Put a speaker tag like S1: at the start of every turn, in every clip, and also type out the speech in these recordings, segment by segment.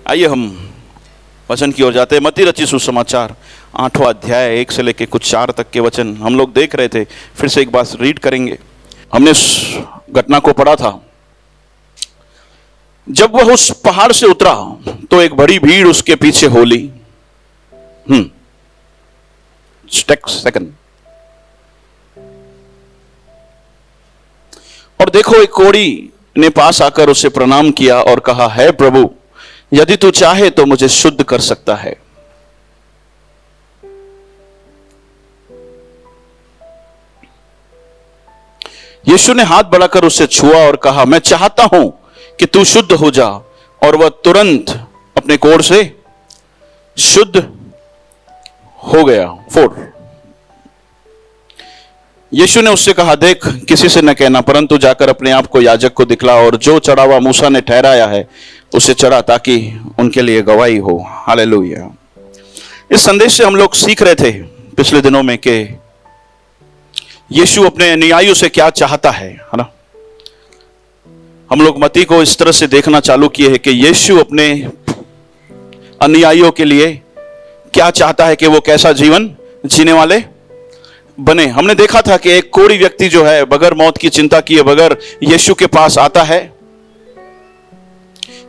S1: आइए हम वचन की ओर जाते हैं। मत्ती रचित सुसमाचार 8वां अध्याय 1 से लेकर कुछ 4 तक के वचन हम लोग देख रहे थे। फिर से एक बार रीड करेंगे। हमने उस घटना को पढ़ा था। जब वह उस पहाड़ से उतरा तो एक बड़ी भीड़ उसके पीछे हो ली। सेकंड। और देखो, एक कोढ़ी ने पास आकर उसे प्रणाम किया और कहा, है प्रभु, यदि तू चाहे तो मुझे शुद्ध कर सकता है। यीशु ने हाथ बढ़ाकर उसे छुआ और कहा, मैं चाहता हूं कि तू शुद्ध हो जा। और वह तुरंत अपने कोढ़ से शुद्ध हो गया। 4। यीशु ने उससे कहा, देख, किसी से न कहना, परंतु जाकर अपने आप को याजक को दिखला और जो चढ़ावा मूसा ने ठहराया है उसे चढ़ा, ताकि उनके लिए गवाही हो। हालेलुया। इस संदेश से हम लोग सीख रहे थे पिछले दिनों में कि यीशु अपने अनुयायियों से क्या चाहता है ना। हम लोग मत्ती को इस तरह से देखना चालू किए हैं कि यीशु अपने अनुयायियों के लिए क्या चाहता है कि वो कैसा जीवन जीने वाले बने। हमने देखा था कि एक कोढ़ी व्यक्ति जो है बगैर मौत की चिंता किए बगैर यीशु के पास आता है।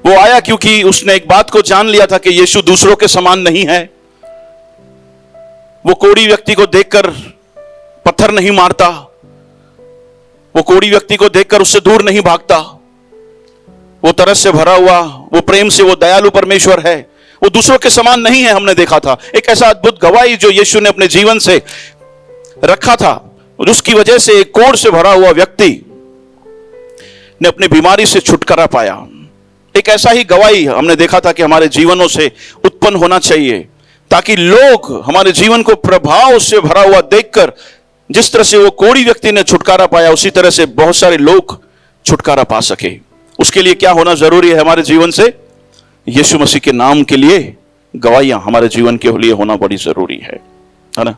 S1: वो आया क्योंकि उसने एक बात को जान लिया था कि यीशु दूसरों के समान नहीं है। वो कोढ़ी व्यक्ति को देखकर पत्थर नहीं मारता, वो कोढ़ी व्यक्ति को देखकर उससे दूर नहीं भागता। वो तरस से भरा हुआ, वो प्रेम से, वो दयालु परमेश्वर है, वो दूसरों के समान नहीं है। हमने देखा था एक ऐसा अद्भुत गवाही जो यीशु ने अपने जीवन से रखा था, और उसकी वजह से एक कोढ़ से भरा हुआ व्यक्ति ने अपनी बीमारी से छुटकारा पाया। एक ऐसा ही गवाही हमने देखा था कि हमारे जीवनों से उत्पन्न होना चाहिए, ताकि लोग हमारे जीवन को प्रभाव से भरा हुआ देखकर, जिस तरह से वो कोढ़ी व्यक्ति ने छुटकारा पाया, उसी तरह से बहुत सारे लोग छुटकारा पा सके। उसके लिए क्या होना जरूरी है हमारे जीवन से? यीशु मसीह के नाम के लिए गवाहियां हमारे जीवन के लिए होना बड़ी जरूरी है ना।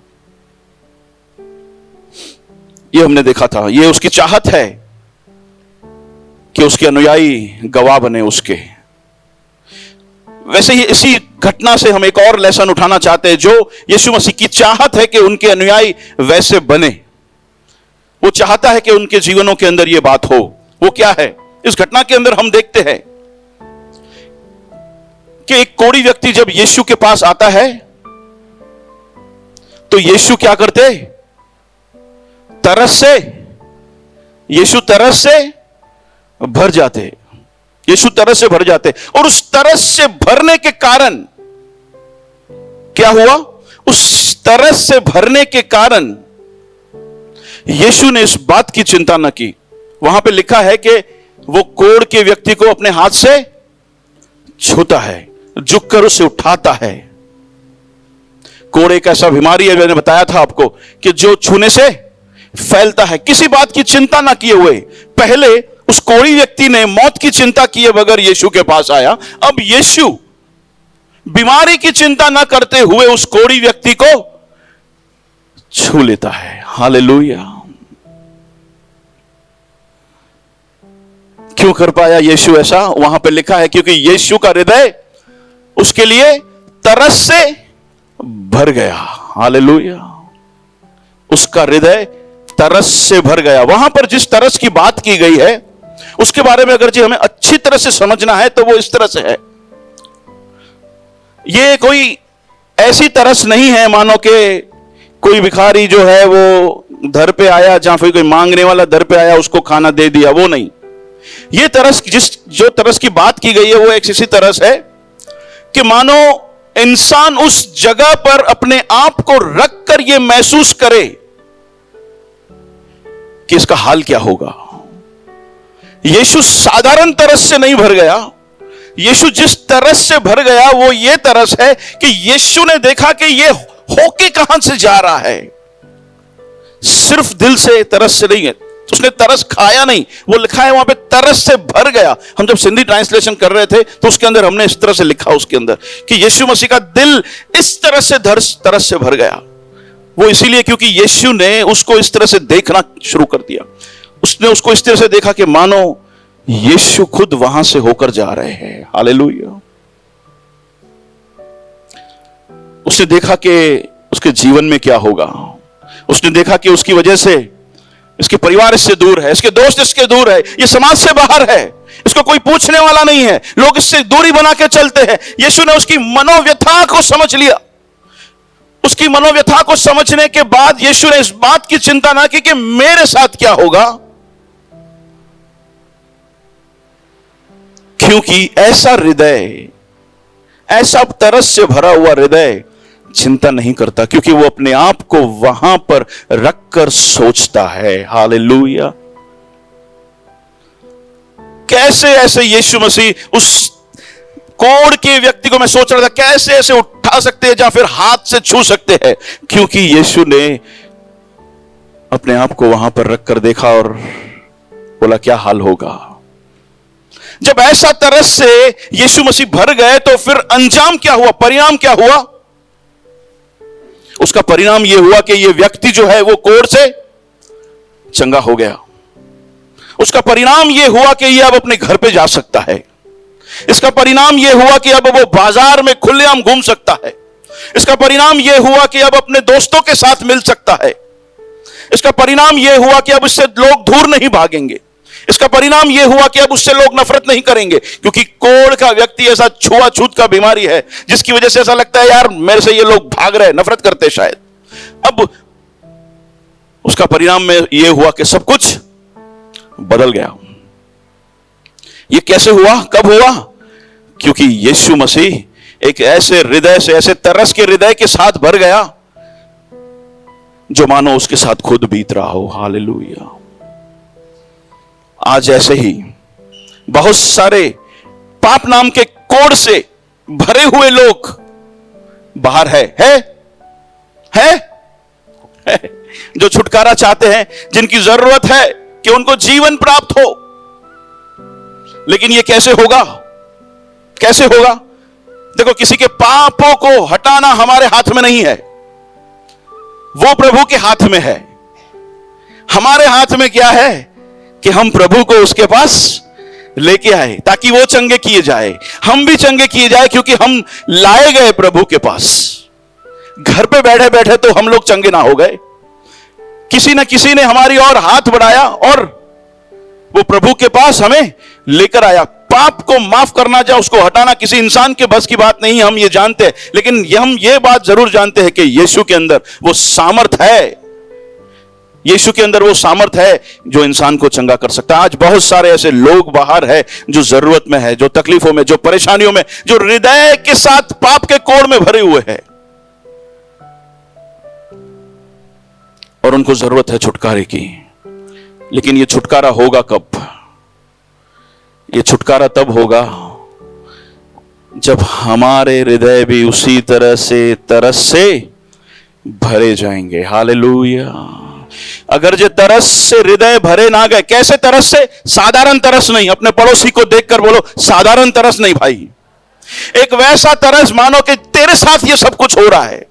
S1: ये हमने देखा था। ये उसकी चाहत है कि उसके अनुयायी गवाह बने उसके। वैसे ही इसी घटना से हम एक और लेसन उठाना चाहते हैं, जो यीशु मसीह की चाहत है कि उनके अनुयायी वैसे बने। वो चाहता है कि उनके जीवनों के अंदर ये बात हो। वो क्या है? इस घटना के अंदर हम देखते हैं कि एक कोढ़ी व्यक्ति जब यीशु के पास आता है तो यीशु क्या करते? तरस से, यीशु तरस से भर जाते। यीशु तरस से भर जाते। और उस तरस से भरने के कारण क्या हुआ? उस तरस से भरने के कारण यीशु ने इस बात की चिंता न की। वहां पे लिखा है कि वो कोढ़ के व्यक्ति को अपने हाथ से छूता है, झुककर उसे उठाता है। कोढ़ एक ऐसा बीमारी है, मैंने बताया था आपको, कि जो छूने से फैलता है। किसी बात की चिंता ना किए हुए पहले उस कोढ़ी व्यक्ति ने मौत की चिंता किए बगैर यीशु के पास आया। अब यीशु बीमारी की चिंता ना करते हुए उस कोढ़ी व्यक्ति को छू लेता है। हालेलुया। क्यों कर पाया यीशु ऐसा? वहां पे लिखा है क्योंकि यीशु का हृदय उसके लिए तरस से भर गया। हालेलुया। उसका हृदय तरस से भर गया। वहां पर जिस तरस की बात की गई है उसके बारे में अगर जी हमें अच्छी तरह से समझना है तो वो इस तरह से है। ये कोई ऐसी तरस नहीं है मानो कि कोई भिखारी जो है वो दर पे आया, जहां फिर कोई मांगने वाला दर पे आया उसको खाना दे दिया, वो नहीं। ये तरस, जो तरस की बात की गई है वो एक ऐसी तरस है कि मानो इंसान उस जगह पर अपने आप को रखकर यह महसूस करे कि इसका हाल क्या होगा। यीशु साधारण तरस से नहीं भर गया। यीशु जिस तरस से भर गया वो ये तरस है कि यीशु ने देखा कि ये होके कहां से जा रहा है। सिर्फ दिल से तरस से नहीं है, उसने तरस खाया नहीं। वो लिखा है वहां पे तरस से भर गया। हम जब सिंधी ट्रांसलेशन कर रहे थे तो उसके अंदर हमने इस तरह से लिखा उसके अंदर कि यीशु मसीह का दिल इस तरह से तरस से भर गया। वो इसीलिए क्योंकि यीशु ने उसको इस तरह से देखना शुरू कर दिया। उसने उसको इस तरह से देखा कि मानो यीशु खुद वहां से होकर जा रहे हैं। हालेलुया। उसने देखा कि उसके जीवन में क्या होगा। उसने देखा कि उसकी वजह से इसके परिवार इससे दूर है, इसके दोस्त इसके दूर है, ये समाज से बाहर है, इसको कोई पूछने वाला नहीं है, लोग इससे दूरी बना के चलते हैं। यीशु ने उसकी मनोव्यथा को समझ लिया। उसकी मनोव्यथा को समझने के बाद यीशु ने इस बात की चिंता ना की कि मेरे साथ क्या होगा, क्योंकि ऐसा हृदय, ऐसा तरस से भरा हुआ हृदय चिंता नहीं करता, क्योंकि वो अपने आप को वहां पर रखकर सोचता है। हालेलुया। कैसे ऐसे यीशु मसीह उस कोढ़ के व्यक्ति को, मैं सोच रहा था कैसे ऐसे उठा सकते हैं या फिर हाथ से छू सकते हैं, क्योंकि यीशु ने अपने आप को वहां पर रखकर देखा और बोला क्या हाल होगा। जब ऐसा तरस से यीशु मसीह भर गए तो फिर अंजाम क्या हुआ, परिणाम क्या हुआ? उसका परिणाम यह हुआ कि यह व्यक्ति जो है वो कोढ़ से चंगा हो गया। उसका परिणाम यह हुआ कि यह अब अपने घर पे जा सकता है। इसका परिणाम यह हुआ कि अब वो बाजार में खुलेआम घूम सकता है। इसका परिणाम यह हुआ कि अब अपने दोस्तों के साथ मिल सकता है। इसका परिणाम यह हुआ कि अब इससे लोग दूर नहीं भागेंगे। इसका परिणाम यह हुआ कि अब उससे लोग नफरत नहीं करेंगे, क्योंकि कोढ़ का व्यक्ति ऐसा छुआछूत का बीमारी है जिसकी वजह से ऐसा लगता है यार मेरे से ये लोग भाग रहे, नफरत करते शायद। अब उसका परिणाम में यह हुआ कि सब कुछ बदल गया। ये कैसे हुआ, कब हुआ? क्योंकि यीशु मसीह एक ऐसे हृदय से, ऐसे तरस के हृदय के साथ भर गया जो मानो उसके साथ खुद बीत रहा हो। हालेलुया। आज ऐसे ही बहुत सारे पाप नाम के कोढ़ से भरे हुए लोग बाहर है जो छुटकारा चाहते हैं, जिनकी जरूरत है कि उनको जीवन प्राप्त हो। लेकिन यह कैसे होगा, कैसे होगा? देखो, किसी के पापों को हटाना हमारे हाथ में नहीं है, वो प्रभु के हाथ में है। हमारे हाथ में क्या है कि हम प्रभु को उसके पास लेके आए ताकि वो चंगे किए जाए, हम भी चंगे किए जाए, क्योंकि हम लाए गए प्रभु के पास। घर पे बैठे बैठे तो हम लोग चंगे ना हो गए, किसी न किसी ने हमारी ओर हाथ बढ़ाया और वो प्रभु के पास हमें लेकर आया। पाप को माफ करना या उसको हटाना किसी इंसान के बस की बात नहीं, हम ये जानते हैं। लेकिन हम ये बात जरूर जानते हैं कि यीशु के अंदर वो सामर्थ है, यीशु के अंदर वो सामर्थ है जो इंसान को चंगा कर सकता है। आज बहुत सारे ऐसे लोग बाहर है जो जरूरत में है, जो तकलीफों में, जो परेशानियों में, जो हृदय के साथ पाप के कोढ़ में भरे हुए हैं, और उनको जरूरत है छुटकारे की। लेकिन ये छुटकारा होगा कब? ये छुटकारा तब होगा जब हमारे हृदय भी उसी तरह से तरस से भरे जाएंगे। हालेलुया। अगर जो तरस से हृदय भरे ना गए, कैसे तरस से? साधारण तरस नहीं। अपने पड़ोसी को देखकर बोलो साधारण तरस नहीं भाई, एक वैसा तरस मानो कि तेरे साथ ये सब कुछ हो रहा है।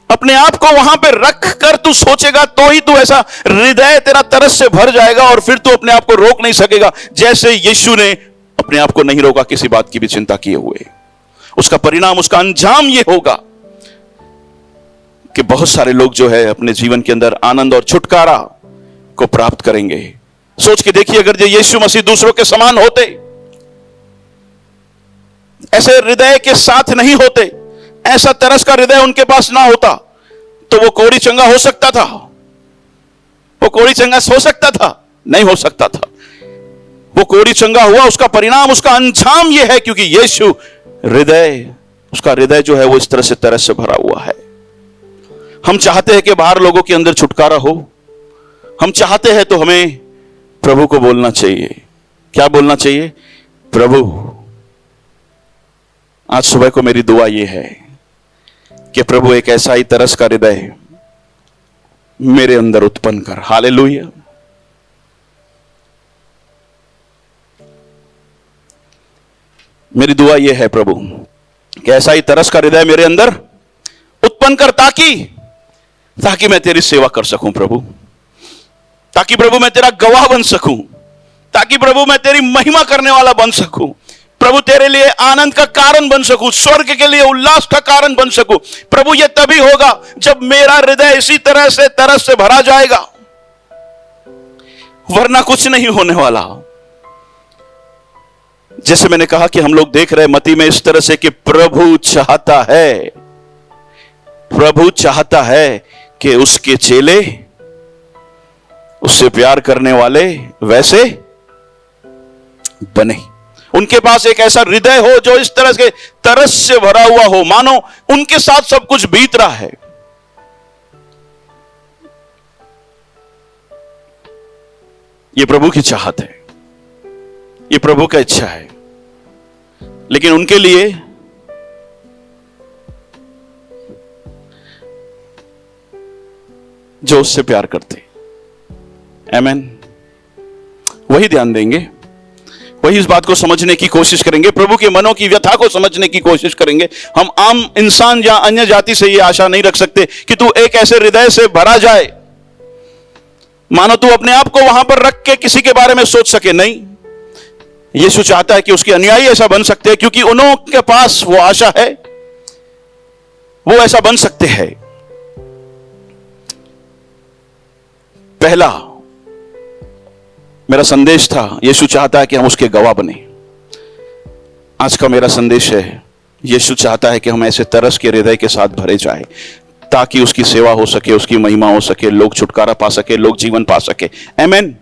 S1: अपने आप को वहां पे रख कर तू सोचेगा तो ही तू ऐसा हृदय तेरा तरस से भर जाएगा, और फिर तू अपने आप को रोक नहीं सकेगा, जैसे यीशु ने अपने आप को नहीं रोका किसी बात की भी चिंता किए हुए। उसका परिणाम, उसका अंजाम यह होगा कि बहुत सारे लोग जो है अपने जीवन के अंदर आनंद और छुटकारा को प्राप्त करेंगे। सोच के देखिए, अगर ये यीशु मसीह दूसरों के समान होते, ऐसे हृदय के साथ नहीं होते, ऐसा तरस का हृदय उनके पास ना होता, तो वो कोढ़ी चंगा हो सकता था? वो कोढ़ी चंगा हो सकता था? नहीं हो सकता था। वो कोढ़ी चंगा हुआ, उसका परिणाम, उसका अंजाम यह है क्योंकि यीशु हृदय, उसका हृदय जो है वो इस तरह से तरस से भरा हुआ है। हम चाहते हैं कि बाहर लोगों के अंदर छुटकारा हो, हम चाहते हैं तो हमें प्रभु को बोलना चाहिए। क्या बोलना चाहिए? प्रभु, आज सुबह को मेरी दुआ यह है कि प्रभु एक ऐसा ही तरस का हृदय मेरे अंदर उत्पन्न कर। हालेलुया। मेरी दुआ यह है प्रभु कि ऐसा ही तरस का हृदय मेरे अंदर उत्पन्न कर, ताकि मैं तेरी सेवा कर सकूं प्रभु, ताकि प्रभु मैं तेरा गवाह बन सकूं, ताकि प्रभु मैं तेरी महिमा करने वाला बन सकूं। प्रभु तेरे लिए आनंद का कारण बन सकूं, स्वर्ग के लिए उल्लास का कारण बन सकूं। प्रभु ये तभी होगा जब मेरा हृदय इसी तरह से तरस से भरा जाएगा, वरना कुछ नहीं होने वाला। जैसे मैंने कहा कि हम लोग देख रहे मत्ती में इस तरह से कि प्रभु चाहता है कि उसके चेले, उससे प्यार करने वाले वैसे बने। उनके पास एक ऐसा हृदय हो जो इस तरह के तरस से भरा हुआ हो, मानो उनके साथ सब कुछ बीत रहा है। यह प्रभु की चाहत है, यह प्रभु का इच्छा है। लेकिन उनके लिए जो उससे प्यार करते, आमेन, वही ध्यान देंगे, वही इस बात को समझने की कोशिश करेंगे, प्रभु के मनों की व्यथा को समझने की कोशिश करेंगे। हम आम इंसान या अन्य जाति से यह आशा नहीं रख सकते कि तू एक ऐसे हृदय से भरा जाए मानो तू अपने आप को वहां पर रख के किसी के बारे में सोच सके। नहीं, यीशु चाहता है कि उसके अनुयायी ऐसा बन सकते हैं, क्योंकि उनके पास वो आशा है, वो ऐसा बन सकते हैं। पहला मेरा संदेश था, यीशु चाहता है कि हम उसके गवाह बने। आज का मेरा संदेश है, यीशु चाहता है कि हम ऐसे तरस के हृदय के साथ भरे जाए ताकि उसकी सेवा हो सके, उसकी महिमा हो सके, लोग छुटकारा पा सके, लोग जीवन पा सके। आमेन,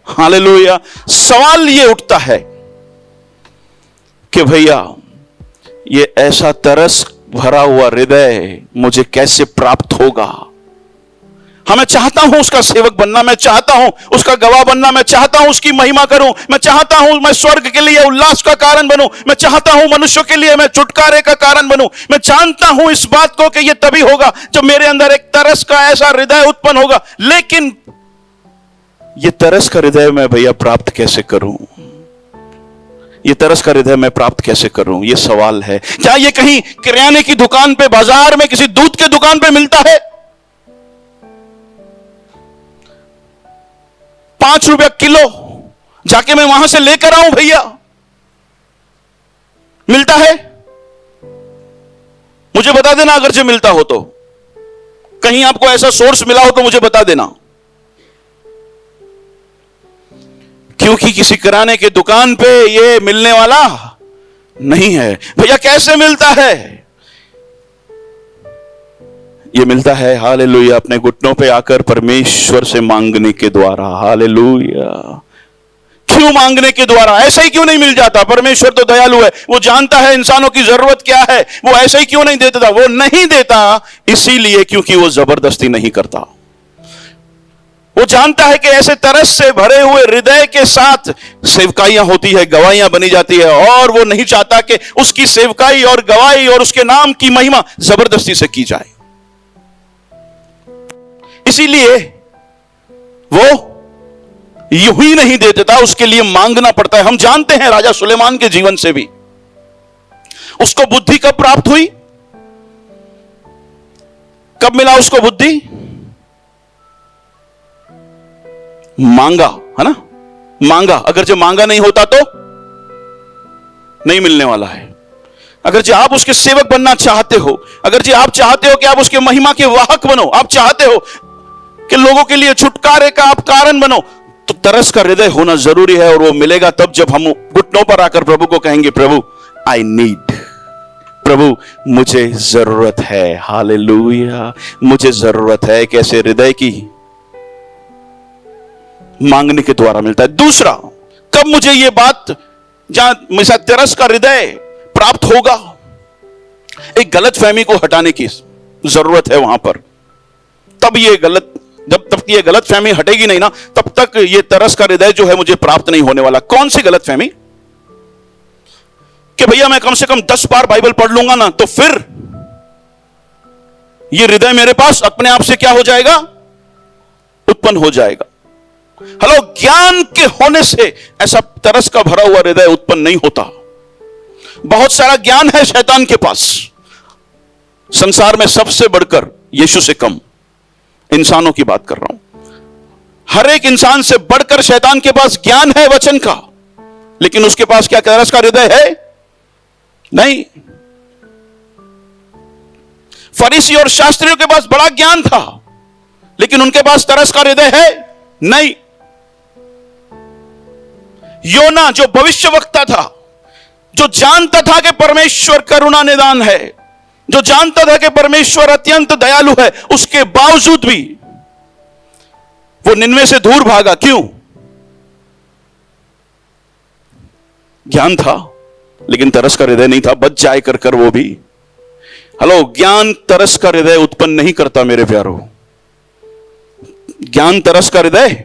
S1: हालेलुया। सवाल ये उठता है कि भैया ये ऐसा तरस भरा हुआ हृदय मुझे कैसे प्राप्त होगा? मैं चाहता हूं उसका सेवक बनना, मैं चाहता हूं उसका गवाह बनना, मैं चाहता हूं उसकी महिमा करूं, मैं चाहता हूं मैं स्वर्ग के लिए उल्लास का कारण बनूं, मैं चाहता हूं मनुष्यों के लिए मैं छुटकारे का कारण बनूं। मैं जानता हूं इस बात को कि यह तभी होगा जब मेरे अंदर एक तरस का ऐसा हृदय उत्पन्न होगा। लेकिन यह तरस का हृदय मैं भैया प्राप्त कैसे करूं? ये तरस का हृदय मैं प्राप्त कैसे करूं? यह सवाल है। क्या यह कहीं किराने की दुकान पे, बाजार में किसी दूध के दुकान पे मिलता है? 5 रुपया किलो जाके मैं वहां से लेकर आऊं भैया, मिलता है? मुझे बता देना अगर जो मिलता हो तो, कहीं आपको ऐसा सोर्स मिला हो तो मुझे बता देना। क्योंकि किसी किराने की दुकान पे ये मिलने वाला नहीं है। भैया कैसे मिलता है? ये मिलता है हालेलुया अपने घुटनों पे आकर परमेश्वर से मांगने के द्वारा। हालेलुया। क्यों मांगने के द्वारा? ऐसे ही क्यों नहीं मिल जाता? परमेश्वर तो दयालु है, वो जानता है इंसानों की जरूरत क्या है, वो ऐसे ही क्यों नहीं देता? वो नहीं देता इसीलिए क्योंकि वो जबरदस्ती नहीं करता। वो जानता है कि ऐसे तरस से भरे हुए हृदय के साथ सेवकाइयां होती है, गवाहियां बनी जाती है, और वो नहीं चाहता कि उसकी सेवकाई और गवाही और उसके नाम की महिमा जबरदस्ती से की जाए। इसीलिए वो यूं ही नहीं दे देता, उसके लिए मांगना पड़ता है। हम जानते हैं राजा सुलेमान के जीवन से भी उसको बुद्धि कब प्राप्त हुई? कब मिला उसको बुद्धि? मांगा, है ना? मांगा। अगर जो मांगा नहीं होता तो नहीं मिलने वाला है। अगर जो आप उसके सेवक बनना चाहते हो, अगर जो आप चाहते हो कि आप उसके महिमा के वाहक बनो, आप चाहते हो कि लोगों के लिए छुटकारे का आप कारण बनो, तो तरस का हृदय होना जरूरी है। और वो मिलेगा तब जब हम घुटनों पर आकर प्रभु को कहेंगे, प्रभु आई नीड, प्रभु मुझे जरूरत है। हालेलुया, मुझे जरूरत है। कैसे हृदय की? मांगने के द्वारा मिलता है। दूसरा, कब मुझे यह बात जहां मेरा तरस का हृदय प्राप्त होगा? एक गलत फहमी को हटाने की जरूरत है वहां पर। तब जब तक ये गलत फहमी हटेगी नहीं ना, तब तक ये तरस का हृदय जो है मुझे प्राप्त नहीं होने वाला। कौन सी गलत फहमी? कि भैया मैं कम से कम 10 बार बाइबल पढ़ लूंगा ना, तो फिर ये हृदय मेरे पास अपने आप से क्या हो जाएगा? उत्पन्न हो जाएगा। हेलो, ज्ञान के होने से ऐसा तरस का भरा हुआ हृदय उत्पन्न नहीं होता। बहुत सारा ज्ञान है शैतान के पास, संसार में सबसे बढ़कर, यीशु से कम इंसानों की बात कर रहा हूं। हर एक इंसान से बढ़कर शैतान के पास ज्ञान है वचन का, लेकिन उसके पास क्या तरस का हृदय है? नहीं। फरीसी और शास्त्रियों के पास बड़ा ज्ञान था, लेकिन उनके पास तरस का हृदय है नहीं। योना जो भविष्यवक्ता था, जो जानता था कि परमेश्वर करुणा निदान है, जो जानता था कि परमेश्वर अत्यंत दयालु है, उसके बावजूद भी वो निन्वे से दूर भागा। क्यों? ज्ञान था लेकिन तरस का हृदय नहीं था। बच जाए कर वो भी। हेलो, ज्ञान तरस का हृदय उत्पन्न नहीं करता मेरे प्यारो। ज्ञान तरस का हृदय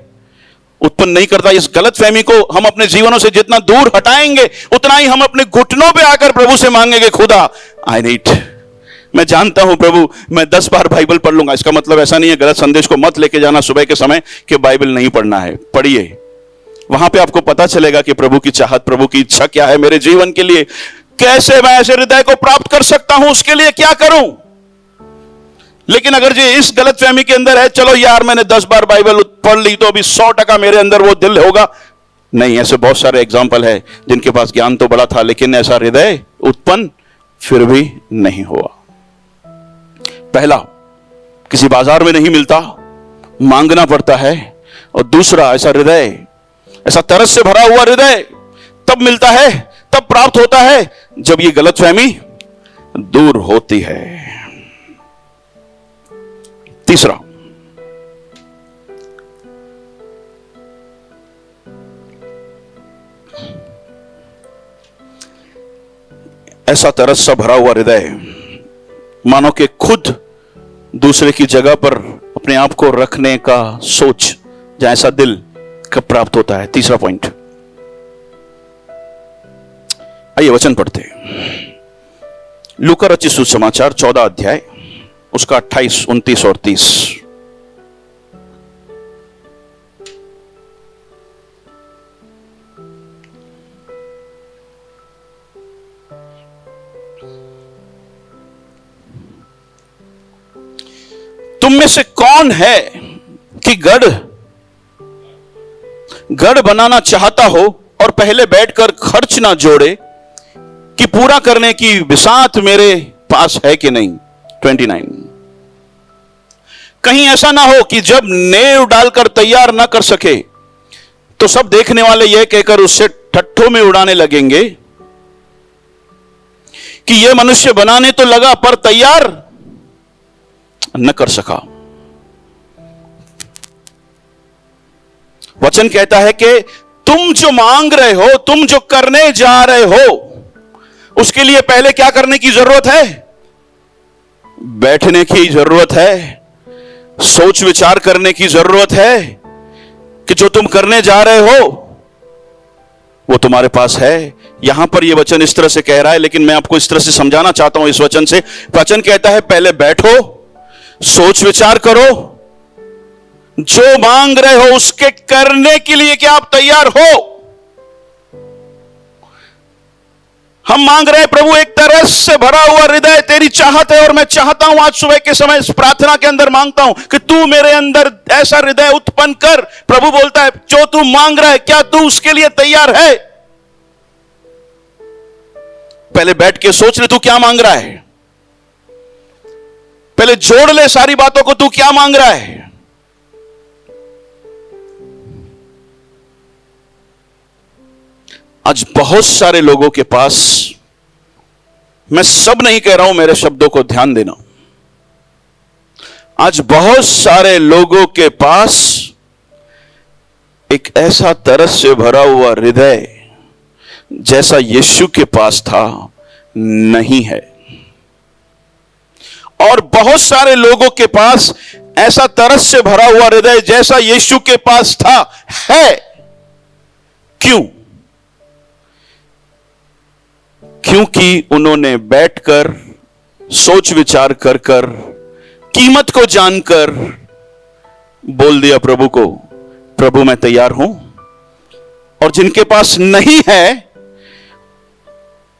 S1: उत्पन्न नहीं करता। इस गलतफहमी को हम अपने जीवनों से जितना दूर हटाएंगे, उतना ही हम अपने घुटनों पे आकर प्रभु से मांगेंगे, खुदा आई नीड, मैं जानता हूं प्रभु मैं 10 बार बाइबल पढ़ लूंगा। इसका मतलब ऐसा नहीं है, गलत संदेश को मत लेके जाना सुबह के समय कि बाइबल नहीं पढ़ना है। पढ़िए, वहां पे आपको पता चलेगा कि प्रभु की चाहत, प्रभु की इच्छा क्या है मेरे जीवन के लिए। कैसे मैं ऐसे हृदय को प्राप्त कर सकता हूं, उसके लिए क्या करूं। लेकिन अगर जी इस गलतफहमी के अंदर है, चलो यार मैंने 10 बार बाइबल पढ़ ली तो अभी 100% मेरे अंदर वो दिल होगा, नहीं। ऐसे बहुत सारे एग्जाम्पल है जिनके पास ज्ञान तो बड़ा था लेकिन ऐसा हृदय उत्पन्न फिर भी नहीं हुआ। पहला, किसी बाजार में नहीं मिलता, मांगना पड़ता है। और दूसरा, ऐसा हृदय, ऐसा तरस से भरा हुआ हृदय तब मिलता है, तब प्राप्त होता है जब ये गलतफहमी दूर होती है। तीसरा, ऐसा तरस से भरा हुआ हृदय मानो कि खुद दूसरे की जगह पर अपने आप को रखने का सोच, जैसा दिल कब प्राप्त होता है। तीसरा पॉइंट, आइए वचन पढ़ते हैं। लूका रचित सुसमाचार 14 अध्याय, उसका 28, 29 और 30। तुम में से कौन है कि गढ़ बनाना चाहता हो और पहले बैठकर खर्च ना जोड़े कि पूरा करने की बिसात मेरे पास है कि नहीं। 29, कहीं ऐसा ना हो कि जब नेव डालकर तैयार ना कर सके तो सब देखने वाले यह कहकर उससे ठट्ठों में उड़ाने लगेंगे कि यह मनुष्य बनाने तो लगा पर तैयार न कर सका। वचन कहता है कि तुम जो मांग रहे हो, तुम जो करने जा रहे हो, उसके लिए पहले क्या करने की जरूरत है? बैठने की जरूरत है, सोच विचार करने की जरूरत है कि जो तुम करने जा रहे हो वो तुम्हारे पास है। यहां पर यह वचन इस तरह से कह रहा है, लेकिन मैं आपको इस तरह से समझाना चाहता हूं इस वचन से। वचन कहता है पहले बैठो, सोच विचार करो, जो मांग रहे हो उसके करने के लिए क्या आप तैयार हो? हम मांग रहे हैं प्रभु एक तरस से भरा हुआ हृदय तेरी चाहत है, और मैं चाहता हूं आज सुबह के समय इस प्रार्थना के अंदर मांगता हूं कि तू मेरे अंदर ऐसा हृदय उत्पन्न कर। प्रभु बोलता है जो तू मांग रहा है क्या तू उसके लिए तैयार है? पहले बैठ के सोच ले तू क्या मांग रहा है, पहले जोड़ ले सारी बातों को, तू क्या मांग रहा है। आज बहुत सारे लोगों के पास, मैं सब नहीं कह रहा हूं, मेरे शब्दों को ध्यान देना, आज बहुत सारे लोगों के पास एक ऐसा तरस से भरा हुआ हृदय जैसा यीशु के पास था नहीं है, और बहुत सारे लोगों के पास ऐसा तरस से भरा हुआ हृदय जैसा यीशु के पास था है। क्यों? क्योंकि उन्होंने बैठकर सोच विचार कर कर कीमत को जानकर बोल दिया प्रभु को, प्रभु मैं तैयार हूं। और जिनके पास नहीं है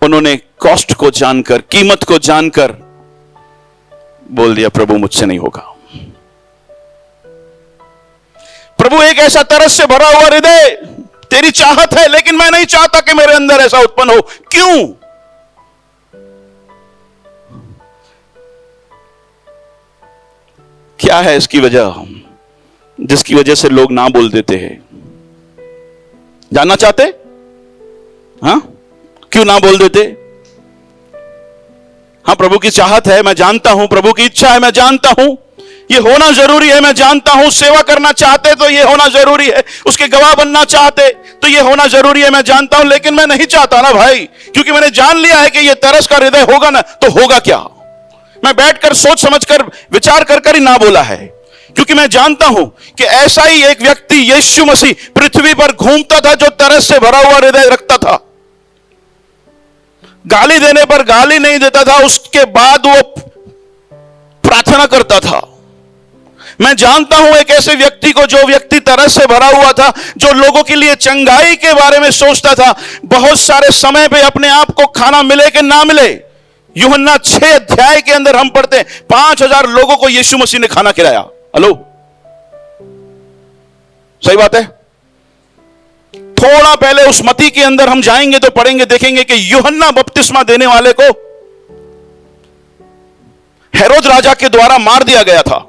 S1: उन्होंने कॉस्ट को जानकर, कीमत को जानकर बोल दिया प्रभु मुझसे नहीं होगा। प्रभु एक ऐसा तरस से भरा हुआ हृदय तेरी चाहत है, लेकिन मैं नहीं चाहता कि मेरे अंदर ऐसा उत्पन्न हो। क्यों? क्या है इसकी वजह जिसकी वजह से लोग ना बोल देते हैं? जानना चाहते? हाँ, क्यों ना बोल देते? हाँ, प्रभु की चाहत है, मैं जानता हूं, प्रभु की इच्छा है, मैं जानता हूं, ये होना जरूरी है, मैं जानता हूं, सेवा करना चाहते तो ये होना जरूरी है, उसके गवाह बनना चाहते तो ये होना जरूरी है, मैं जानता हूं, लेकिन मैं नहीं चाहता ना भाई, क्योंकि मैंने जान लिया है कि ये तरस का हृदय होगा ना, तो होगा क्या? मैं बैठकर सोच समझकर विचार कर ही ना बोला है, क्योंकि मैं जानता हूं कि ऐसा ही एक व्यक्ति यीशु मसीह पृथ्वी पर घूमता था जो तरस से भरा हुआ हृदय रखता था। गाली देने पर गाली नहीं देता था, उसके बाद वो प्रार्थना करता था। मैं जानता हूं एक ऐसे व्यक्ति को जो व्यक्ति तरस से भरा हुआ था, जो लोगों के लिए चंगाई के बारे में सोचता था। बहुत सारे समय पे अपने आप को खाना मिले कि ना मिले, यूहन्ना 6 अध्याय के अंदर हम पढ़ते हैं 5000 लोगों को यीशु मसीह ने खाना खिलाया। हेलो, सही बात है। थोड़ा पहले उस मती के अंदर हम जाएंगे तो पढ़ेंगे, देखेंगे कि यूहन्ना बपतिस्मा देने वाले को हेरोद राजा के द्वारा मार दिया गया था।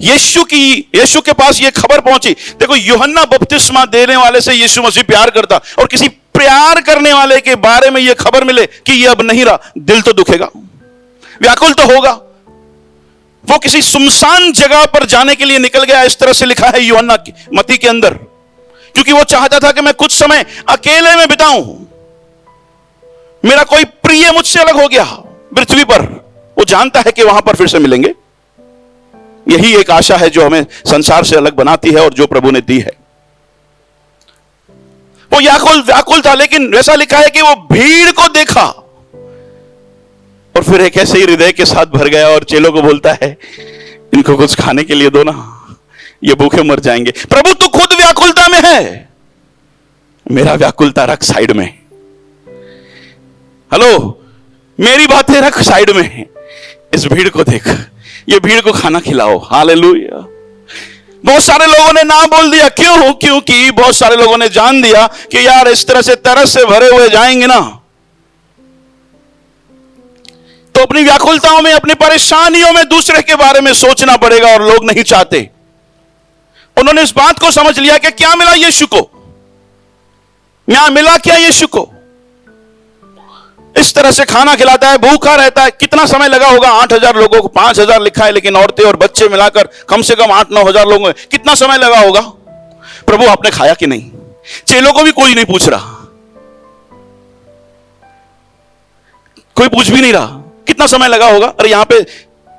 S1: यीशु के पास यह खबर पहुंची। देखो, यूहन्ना बपतिस्मा देने वाले से यीशु मसीह प्यार करता, और किसी प्यार करने वाले के बारे में यह खबर मिले कि यह अब नहीं रहा, दिल तो दुखेगा, व्याकुल तो होगा। वो किसी सुनसान जगह पर जाने के लिए निकल गया, इस तरह से लिखा है यूहन्ना की मती के अंदर, क्योंकि वो चाहता था कि मैं कुछ समय अकेले में बिताऊं। मेरा कोई प्रिय मुझसे अलग हो गया पृथ्वी पर, वो जानता है कि वहां पर फिर से मिलेंगे। यही एक आशा है जो हमें संसार से अलग बनाती है और जो प्रभु ने दी है। वो व्याकुल था, लेकिन वैसा लिखा है कि वो भीड़ को देखा और फिर एक ऐसे ही हृदय के साथ भर गया और चेलों को बोलता है, इनको कुछ खाने के लिए दो ना, ये भूखे मर जाएंगे। प्रभु तू खुद व्याकुलता में है, मेरा व्याकुलता रख साइड में। हेलो, मेरी बातें रख साइड में, इस भीड़ को देख, ये भीड़ को खाना खिलाओ। हालेलुया। बहुत सारे लोगों ने ना बोल दिया। क्यों? क्योंकि बहुत सारे लोगों ने जान दिया कि यार इस तरह से तरस से भरे हुए जाएंगे ना, तो अपनी व्याकुलताओं में, अपनी परेशानियों में दूसरे के बारे में सोचना पड़ेगा, और लोग नहीं चाहते। उन्होंने इस बात को समझ लिया कि क्या मिला यीशु को, यहां मिला क्या यीशु को? इस तरह से खाना खिलाता है, भूखा रहता है। कितना समय लगा होगा? 8000 लोगों को, 5000 लिखा है, लेकिन औरतें और बच्चे मिलाकर कम से कम 8-9 हजार लोगों में कितना समय लगा होगा? प्रभु आपने खाया कि नहीं? चेलों को भी कोई नहीं पूछ रहा, कोई पूछ भी नहीं रहा कितना समय लगा होगा। अरे यहां पे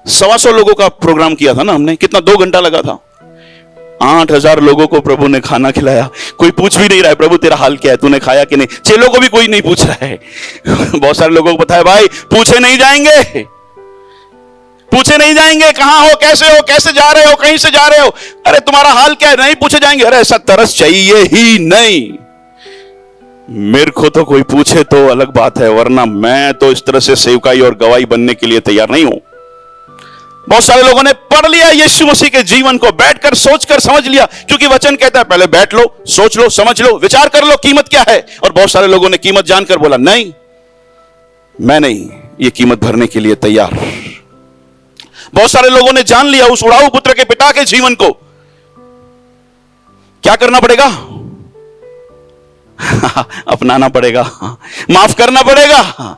S1: 125 लोगों का प्रोग्राम किया था ना हमने, कितना 2 घंटा लगा था। 8000 लोगों को प्रभु ने खाना खिलाया, कोई पूछ भी नहीं रहा है प्रभु तेरा हाल क्या है, तूने खाया कि नहीं। चेलों को भी कोई नहीं पूछ रहा है। बहुत सारे लोगों को पता है भाई, पूछे नहीं जाएंगे, पूछे नहीं जाएंगे, कहां हो, कैसे जा रहे हो, कहीं से जा रहे हो, अरे तुम्हारा हाल क्या है, नहीं पूछे जाएंगे। अरे ऐसा तरस चाहिए ही नहीं। मेरे को तो कोई पूछे तो अलग बात है, वरना मैं तो इस तरह से सेवकाई और गवाही बनने के लिए तैयार नहीं हूं। बहुत सारे लोगों ने पढ़ लिया यीशु मसीह के जीवन को, बैठकर सोचकर समझ लिया, क्योंकि वचन कहता है पहले बैठ लो, सोच लो, समझ लो, विचार कर लो कीमत क्या है। और बहुत सारे लोगों ने कीमत जानकर बोला नहीं, मैं नहीं ये कीमत भरने के लिए तैयार। बहुत सारे लोगों ने जान लिया उस उड़ाऊ पुत्र के पिता के जीवन को, क्या करना पड़ेगा? अपनाना पड़ेगा, माफ करना पड़ेगा।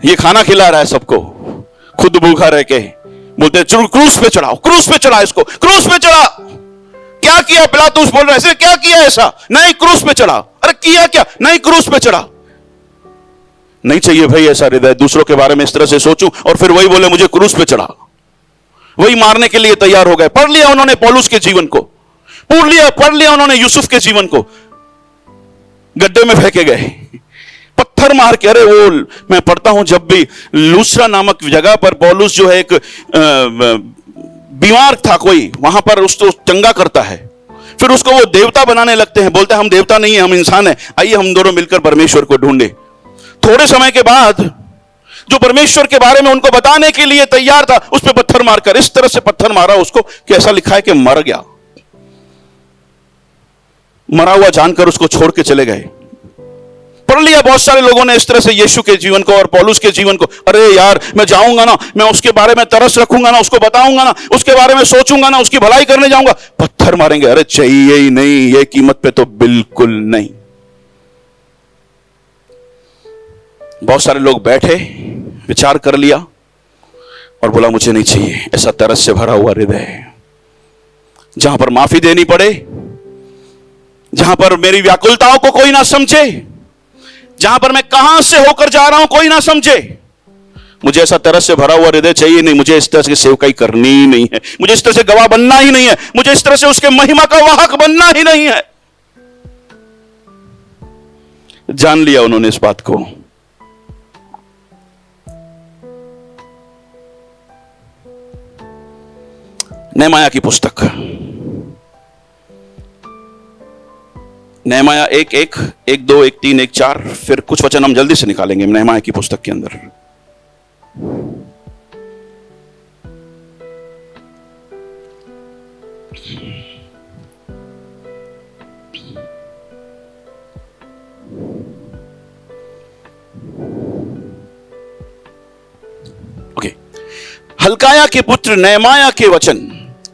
S1: ये खाना खिला रहा है सबको, खुद भूखा रह के बोलते क्रूस पे चढ़ाओ, क्रूस पे चढ़ा इसको, क्रूस पे चढ़ा। क्या किया? पिलातुस बोल रहा है, क्या किया ऐसा? नहीं, क्रूस पे चढ़ा। अरे किया क्या? नहीं, क्रूस पे चढ़ा। नहीं चाहिए भाई ऐसा हृदय, दूसरों के बारे में इस तरह से सोचूं और फिर वही बोले मुझे क्रूस पे चढ़ा, वही मारने के लिए तैयार हो गए। पढ़ लिया उन्होंने पौलुस के जीवन को, पढ़ लिया उन्होंने यूसुफ के जीवन को, गड्ढे में फेंके गए, पत्थर मार के। अरे वो मैं पढ़ता हूं जब भी, लूस्रा नामक जगह पर पौलुस जो है एक बीमार था कोई, वहां पर उसको चंगा करता है, फिर उसको वो देवता बनाने लगते हैं, बोलते हैं हम देवता नहीं है, हम इंसान है, आइए हम दोनों मिलकर परमेश्वर को ढूंढे। थोड़े समय के बाद जो परमेश्वर के बारे में उनको बताने के लिए तैयार था, उस पर पत्थर मारकर, इस तरह से पत्थर मारा उसको कि ऐसा लिखा है कि मर गया। मरा हुआ जानकर उसको छोड़ के चले गए। पढ़ लिया बहुत सारे लोगों ने इस तरह से यीशु के जीवन को और पौलुस के जीवन को। अरे यार, मैं जाऊंगा ना, मैं उसके बारे में तरस रखूंगा ना, उसको बताऊंगा ना, उसके बारे में सोचूंगा ना, उसकी भलाई करने जाऊंगा, पत्थर मारेंगे। अरे चाहिए ही नहीं, ये कीमत पे तो बिल्कुल नहीं। बहुत सारे लोग बैठे, विचार कर लिया और बोला मुझे नहीं चाहिए ऐसा तरस से भरा हुआ हृदय, जहां पर माफी देनी पड़े, जहां पर मेरी व्याकुलताओं को कोई ना समझे, जहां पर मैं कहां से होकर जा रहा हूं कोई ना समझे। मुझे ऐसा तरस से भरा हुआ हृदय चाहिए नहीं। मुझे इस तरह से सेवकाई करनी ही नहीं है, मुझे इस तरह से गवाह बनना ही नहीं है, मुझे इस तरह से उसके महिमा का वाहक बनना ही नहीं है। जान लिया उन्होंने इस बात को। नेहमाया की पुस्तक, नेहमाया 1:1, 1:2, 1:3, 1:4, फिर कुछ वचन हम जल्दी से निकालेंगे नेहमाया की पुस्तक के अंदर। ओके, हल्काया के पुत्र नेहमाया के वचन।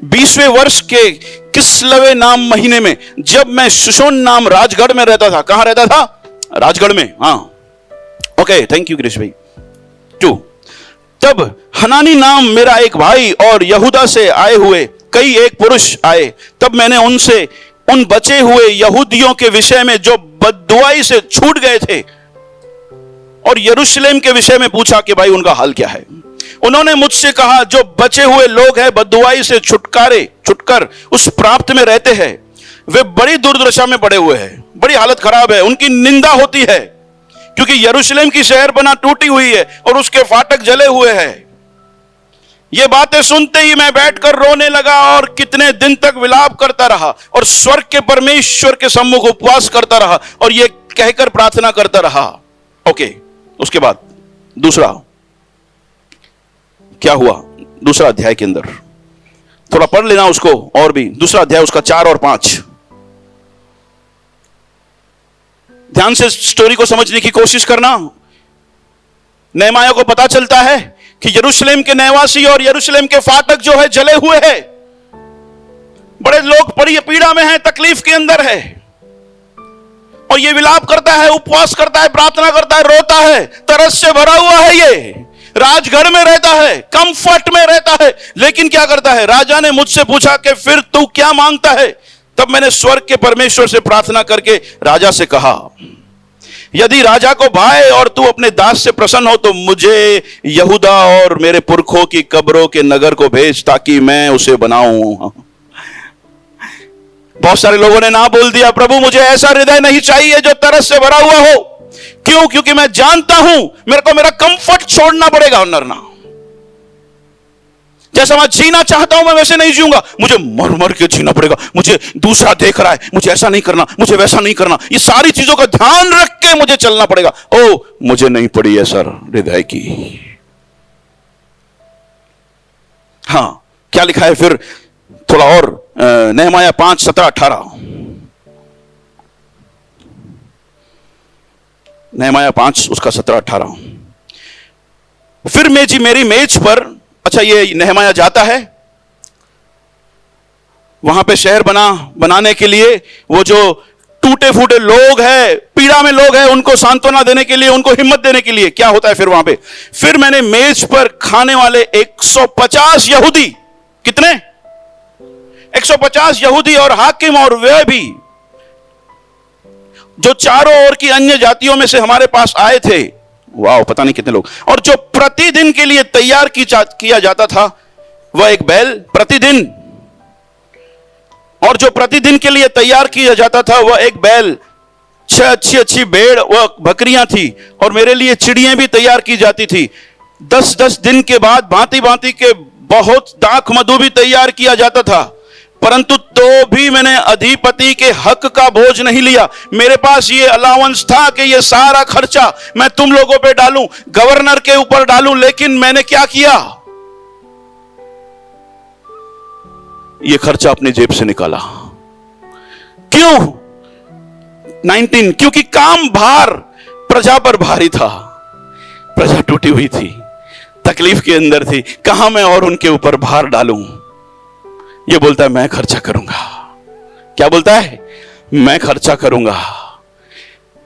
S1: 20वें वर्ष के किस्लवे नाम महीने में, जब मैं शुशोन नाम राजगढ़ में रहता था। कहां रहता था? राजगढ़ में। हाँ, ओके, थैंक यू गिरीश भाई। 2, तब हनानी नाम मेरा एक भाई और यहूदा से आए हुए कई एक पुरुष आए। तब मैंने उनसे उन बचे हुए यहूदियों के विषय में जो बददुआई से छूट गए थे और यरूशलेम के विषय में पूछा कि भाई उनका हाल क्या है। उन्होंने मुझसे कहा, जो बचे हुए लोग हैं बददुआई से छुटकर उस प्राप्त में रहते हैं, वे बड़ी दुर्दशा में पड़े हुए हैं, बड़ी हालत खराब है, उनकी निंदा होती है, क्योंकि यरूशलेम की शहरपनाह टूटी हुई है और उसके फाटक जले हुए हैं। ये बातें सुनते ही मैं बैठकर रोने लगा और कितने दिन तक विलाप करता रहा और स्वर्ग के परमेश्वर के सम्मुख उपवास करता रहा और ये कहकर प्रार्थना करता रहा। ओके, उसके बाद दूसरा क्या हुआ? दूसरा अध्याय के अंदर थोड़ा पढ़ लेना उसको, और भी दूसरा अध्याय उसका 4 और 5। ध्यान से स्टोरी को समझने की कोशिश करना। नेहमाया को पता चलता है कि यरूशलेम के निवासी और यरूशलेम के फाटक जो है जले हुए हैं, बड़े लोग बड़ी पीड़ा में हैं, तकलीफ के अंदर है, और ये विलाप करता है, उपवास करता है, प्रार्थना करता है, रोता है, तरस से भरा हुआ है। ये राजगढ़ में रहता है, कंफर्ट में रहता है, लेकिन क्या करता है? राजा ने मुझसे पूछा कि फिर तू क्या मांगता है? तब मैंने स्वर्ग के परमेश्वर से प्रार्थना करके राजा से कहा, यदि राजा को भाए और तू अपने दास से प्रसन्न हो तो मुझे यहूदा और मेरे पुरखों की कब्रों के नगर को भेज, ताकि मैं उसे बनाऊं। बहुत सारे लोगों ने ना बोल दिया, प्रभु मुझे ऐसा हृदय नहीं चाहिए जो तरस से भरा हुआ हो। क्यों? क्योंकि मैं जानता हूं मेरे को मेरा कंफर्ट छोड़ना पड़ेगा। नरना जैसा मैं जीना चाहता हूं मैं वैसे नहीं जीऊंगा, मुझे मर मर के जीना पड़ेगा। मुझे दूसरा देख रहा है, मुझे ऐसा नहीं करना, मुझे वैसा नहीं करना, ये सारी चीजों का ध्यान रख के मुझे चलना पड़ेगा। ओ, मुझे नहीं पड़ी है सर हृदय की। हां, क्या लिखा है फिर थोड़ा और, नेहमाया 5, 17, 18। नेहमाया 5 उसका 17, 18। फिर मेरी मेज पर, अच्छा ये नेहमाया जाता है वहां पे शहर बनाने के लिए। वो जो टूटे फूटे लोग हैं, पीड़ा में लोग हैं, उनको सांत्वना देने के लिए, उनको हिम्मत देने के लिए क्या होता है फिर वहां पे? फिर मैंने मेज पर खाने वाले 150 यहूदी, कितने? 150 यहूदी और हाकिम और वे भी जो चारों ओर की अन्य जातियों में से हमारे पास आए थे, वाह पता नहीं कितने लोग, और जो प्रतिदिन के लिए तैयार किया जाता था वह एक बैल प्रतिदिन, और जो प्रतिदिन के लिए तैयार किया जाता था वह एक बैल, 6 अच्छी भेड़ व बकरियां थी, और मेरे लिए चिड़ियां भी तैयार की जाती थी। 10-10 दिन के बाद भांति भांति के बहुत दाख मधु भी तैयार किया जाता था, परंतु तो भी मैंने अधिपति के हक का बोझ नहीं लिया। मेरे पास ये अलाउंस था कि ये सारा खर्चा मैं तुम लोगों पे डालूं, गवर्नर के ऊपर डालूं, लेकिन मैंने क्या किया? ये खर्चा अपनी जेब से निकाला। क्यों? 19, क्योंकि काम भार प्रजा पर भारी था, प्रजा टूटी हुई थी, तकलीफ के अंदर थी, कहां मैं और उनके ऊपर भार डालूं। ये बोलता है मैं खर्चा करूंगा। क्या बोलता है? मैं खर्चा करूंगा,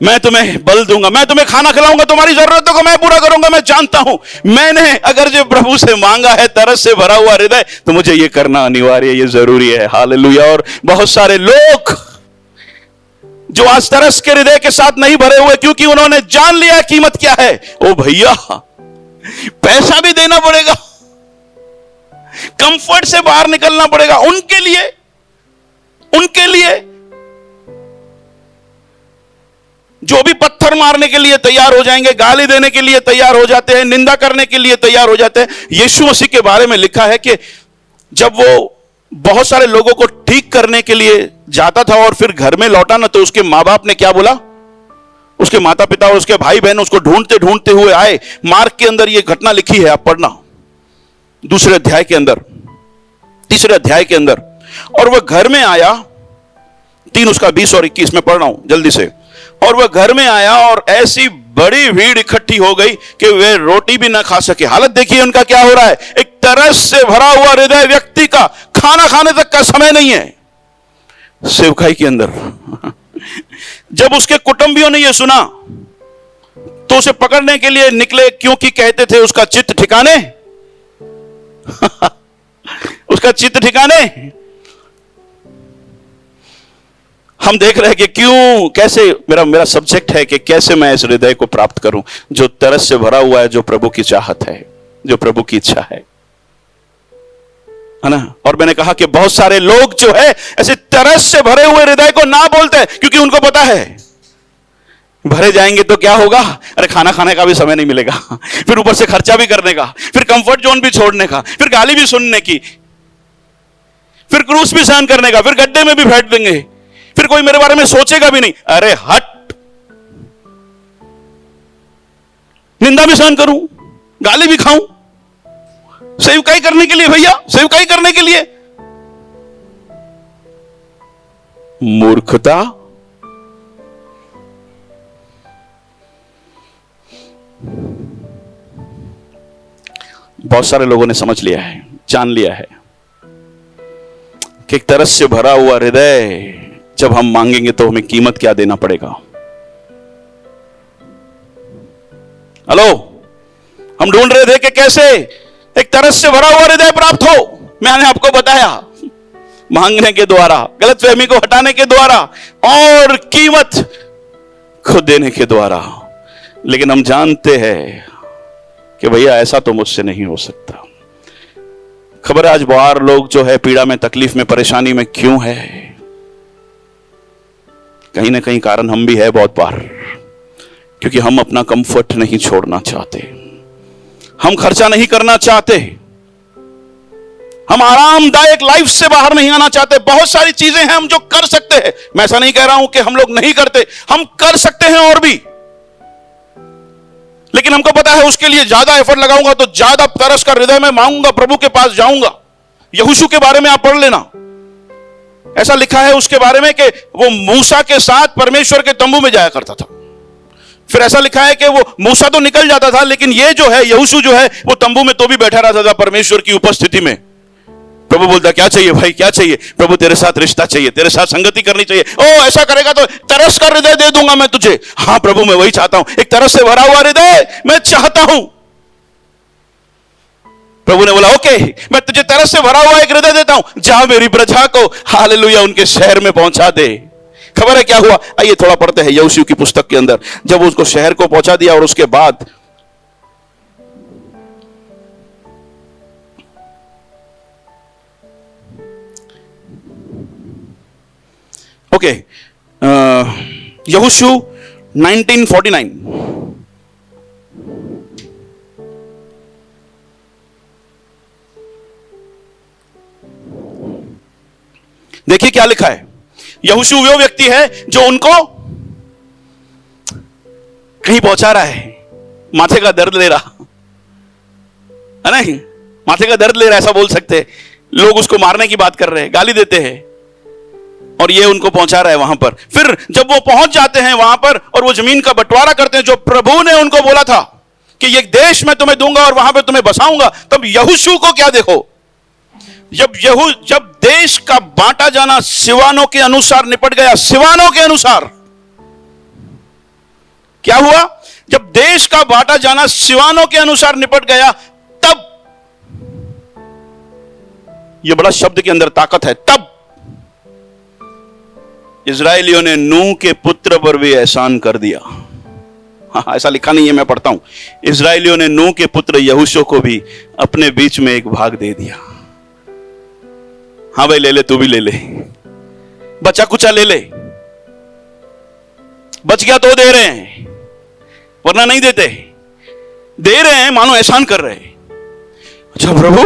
S1: मैं तुम्हें बल दूंगा, मैं तुम्हें खाना खिलाऊंगा, तुम्हारी जरूरतों को मैं पूरा करूंगा। मैं जानता हूं मैंने अगर जो प्रभु से मांगा है तरस से भरा हुआ हृदय, तो मुझे ये करना अनिवार्य, ये जरूरी है। हालेलुया। और बहुत सारे लोग जो आज तरस के हृदय के साथ नहीं भरे हुए, क्योंकि उन्होंने जान लिया कीमत क्या है। ओ भैया, पैसा भी देना पड़ेगा, कंफर्ट से बाहर निकलना पड़ेगा उनके लिए, उनके लिए जो भी पत्थर मारने के लिए तैयार हो जाएंगे, गाली देने के लिए तैयार हो जाते हैं, निंदा करने के लिए तैयार हो जाते हैं। यीशु मसीह के बारे में लिखा है कि जब वो बहुत सारे लोगों को ठीक करने के लिए जाता था और फिर घर में लौटा ना, तो उसके मां बाप ने क्या बोला? उसके माता पिता और उसके भाई बहन उसको ढूंढते ढूंढते हुए आए। मार्क के अंदर यह घटना लिखी है, आप पढ़ना, दूसरे अध्याय के अंदर, तीसरे अध्याय के अंदर। और वह घर में आया, 3 उसका 20 और 21 में पढ़ रहा हूं जल्दी से। और वह घर में आया और ऐसी बड़ी भीड़ इकट्ठी हो गई कि वे रोटी भी ना खा सके। हालत देखिए उनका क्या हो रहा है। एक तरस से भरा हुआ हृदय व्यक्ति का खाना खाने तक का समय नहीं है। सेवकाई के अंदर जब उसके कुटुंबियों ने यह सुना तो उसे पकड़ने के लिए निकले, क्योंकि कहते थे उसका चित्त ठिकाने उसका चित्त ठिकाने। हम देख रहे हैं कि क्यों, कैसे, मेरा सब्जेक्ट है कि कैसे मैं इस हृदय को प्राप्त करूं जो तरस से भरा हुआ है, जो प्रभु की चाहत है, जो प्रभु की इच्छा है ना। और मैंने कहा कि बहुत सारे लोग जो है ऐसे तरस से भरे हुए हृदय को ना बोलते हैं, क्योंकि उनको पता है भरे जाएंगे तो क्या होगा। अरे खाना खाने का भी समय नहीं मिलेगा, फिर ऊपर से खर्चा भी करने का, फिर कंफर्ट जोन भी छोड़ने का, फिर गाली भी सुनने की, फिर क्रूस भी सहन करने का, फिर गड्ढे में भी बैठ देंगे, फिर कोई मेरे बारे में सोचेगा भी नहीं। अरे हट, निंदा भी सहन करूं, गाली भी खाऊं, सेवकाई करने के लिए भैया, सेवकाई करने के लिए। मूर्खता। बहुत सारे लोगों ने समझ लिया है, जान लिया है कि एक तरस से भरा हुआ हृदय जब हम मांगेंगे तो हमें कीमत क्या देना पड़ेगा। हेलो, हम ढूंढ रहे थे कि कैसे एक तरस से भरा हुआ हृदय प्राप्त हो। मैंने आपको बताया, मांगने के द्वारा, गलतफहमी को हटाने के द्वारा और कीमत खुद देने के द्वारा। लेकिन हम जानते हैं कि भैया ऐसा तो मुझसे नहीं हो सकता। खबर है आज बाहर लोग जो है पीड़ा में, तकलीफ में, परेशानी में क्यों है? कहीं ना कहीं कारण हम भी है बहुत बार, क्योंकि हम अपना कंफर्ट नहीं छोड़ना चाहते, हम खर्चा नहीं करना चाहते, हम आरामदायक लाइफ से बाहर नहीं आना चाहते। बहुत सारी चीजें हैं हम जो कर सकते हैं, मैं ऐसा नहीं कह रहा हूं कि हम लोग नहीं करते, हम कर सकते हैं और भी, लेकिन हमको पता है उसके लिए ज्यादा एफर्ट लगाऊंगा तो ज्यादा तरस का हृदय में मांगूंगा, प्रभु के पास जाऊंगा। यहोशू के बारे में आप पढ़ लेना, ऐसा लिखा है उसके बारे में कि वो मूसा के साथ परमेश्वर के तंबू में जाया करता था। फिर ऐसा लिखा है कि वो मूसा तो निकल जाता था, लेकिन ये जो है यहोशू जो है वो तंबू में तो भी बैठा रहता था परमेश्वर की उपस्थिति में। प्रभु बोलता क्या चाहिए भाई, क्या चाहिए? प्रभु तेरे साथ रिश्ता चाहिए, तेरे साथ संगति करनी चाहिए। ओ ऐसा करेगा तो तरस का हृदय दे दूंगा मैं तुझे। हाँ प्रभु मैं वही चाहता हूं, एक तरस से भरा हुआ हृदय मैं चाहता हूं। प्रभु ने बोला ओके, मैं तुझे तरस से भरा हुआ एक हृदय देता हूं, जा मेरी प्रजा को हालेलुया उनके शहर में पहुंचा दे। खबर है क्या हुआ? आइए थोड़ा पढ़ते हैं यहोशू की पुस्तक के अंदर। जब उसको शहर को पहुंचा दिया और उसके बाद ओके, यहोशू 1949। देखिए क्या लिखा है। यहोशू वो व्यक्ति है जो उनको कहीं पहुंचा रहा है, माथे का दर्द ले रहा है ना, माथे का दर्द ले रहा है ऐसा बोल सकते हैं। लोग उसको मारने की बात कर रहे हैं, गाली देते हैं, और ये उनको पहुंचा रहा है वहां पर। फिर जब वो पहुंच जाते हैं वहां पर और वो जमीन का बंटवारा करते हैं, जो प्रभु ने उनको बोला था कि ये देश मैं तुम्हें दूंगा और वहां पर तुम्हें बसाऊंगा, तब यहोशू को क्या देखो, जब देश का बांटा जाना सिवानों के अनुसार निपट गया, सिवानों के अनुसार क्या हुआ, जब देश का बांटा जाना सिवानों के अनुसार निपट गया, तब यह बड़ा शब्द के अंदर ताकत है, तब इजराइलियों ने नूह के पुत्र पर भी एहसान कर दिया। हाँ, ऐसा लिखा नहीं है, मैं पढ़ता हूं। इजराइलियों ने नूह के पुत्र यहोशू को भी अपने बीच में एक भाग दे दिया। हाँ भाई, ले ले, तू भी ले ले, बचा कुचा ले ले, बच गया तो दे रहे हैं, वरना नहीं देते, दे रहे हैं, मानो एहसान कर रहे हैं। अच्छा प्रभु,